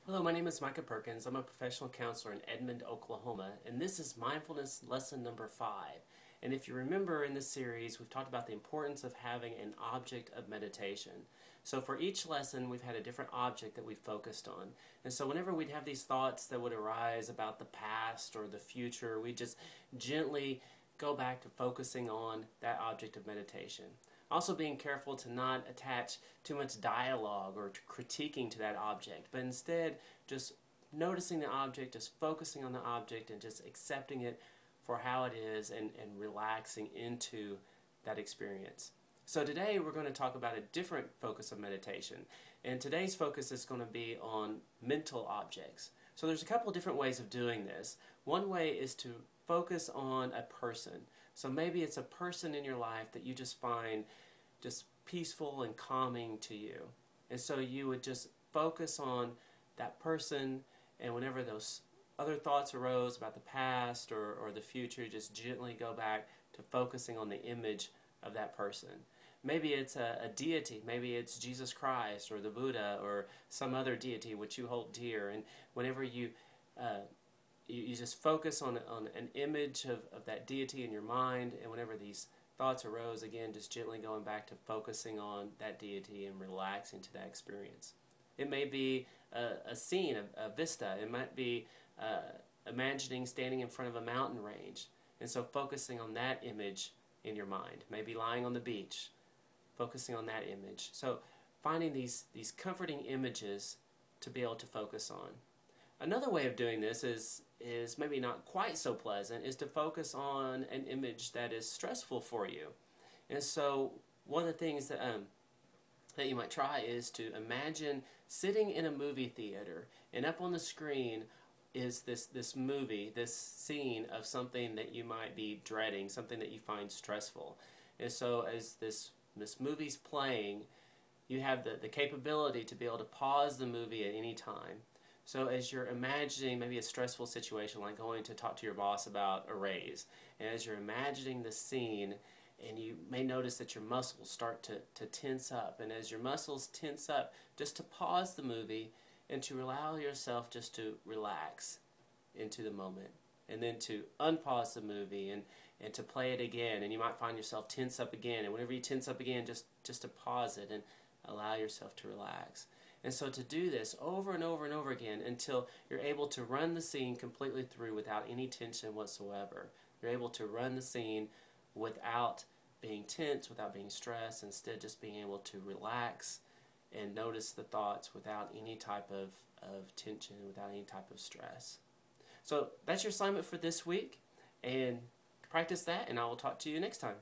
Hello, my name is Micah Perkins. I'm a professional counselor in Edmond, Oklahoma, and this is Mindfulness Lesson number 5. And if you remember in this series, we've talked about the importance of having an object of meditation. So for each lesson, we've had a different object that we've focused on. And so whenever we'd have these thoughts that would arise about the past or the future, we just gently go back to focusing on that object of meditation. Also being careful to not attach too much dialogue or critiquing to that object, but instead just noticing the object, just focusing on the object and just accepting it for how it is and relaxing into that experience. So today we're going to talk about a different focus of meditation, and today's focus is going to be on mental objects. So there's a couple of different ways of doing this. One way is to focus on a person. So maybe it's a person in your life that you just find just peaceful and calming to you. And so you would just focus on that person, and whenever those other thoughts arose about the past or the future, just gently go back to focusing on the image of that person. Maybe it's a deity, maybe it's Jesus Christ or the Buddha or some other deity which you hold dear, and whenever you just focus on an image of that deity in your mind, and whenever these thoughts arose, again, just gently going back to focusing on that deity and relaxing to that experience. It may be a scene, a vista. It might be imagining standing in front of a mountain range, and so focusing on that image in your mind. Maybe lying on the beach, focusing on that image. So finding these comforting images to be able to focus on. Another way of doing this is maybe not quite so pleasant, is to focus on an image that is stressful for you. And so one of the things that you might try is to imagine sitting in a movie theater, and up on the screen is this movie, this scene of something that you might be dreading, something that you find stressful. And so as this movie's playing, you have the capability to be able to pause the movie at any time. So as you're imagining maybe a stressful situation like going to talk to your boss about a raise, and as you're imagining the scene, and you may notice that your muscles start to tense up, and as your muscles tense up, just to pause the movie and to allow yourself just to relax into the moment, and then to unpause the movie and to play it again, and you might find yourself tense up again, and whenever you tense up again, just to pause it and allow yourself to relax. And so to do this over and over and over again until you're able to run the scene completely through without any tension whatsoever. You're able to run the scene without being tense, without being stressed, instead just being able to relax and notice the thoughts without any type of tension, without any type of stress. So that's your assignment for this week, and practice that, and I will talk to you next time.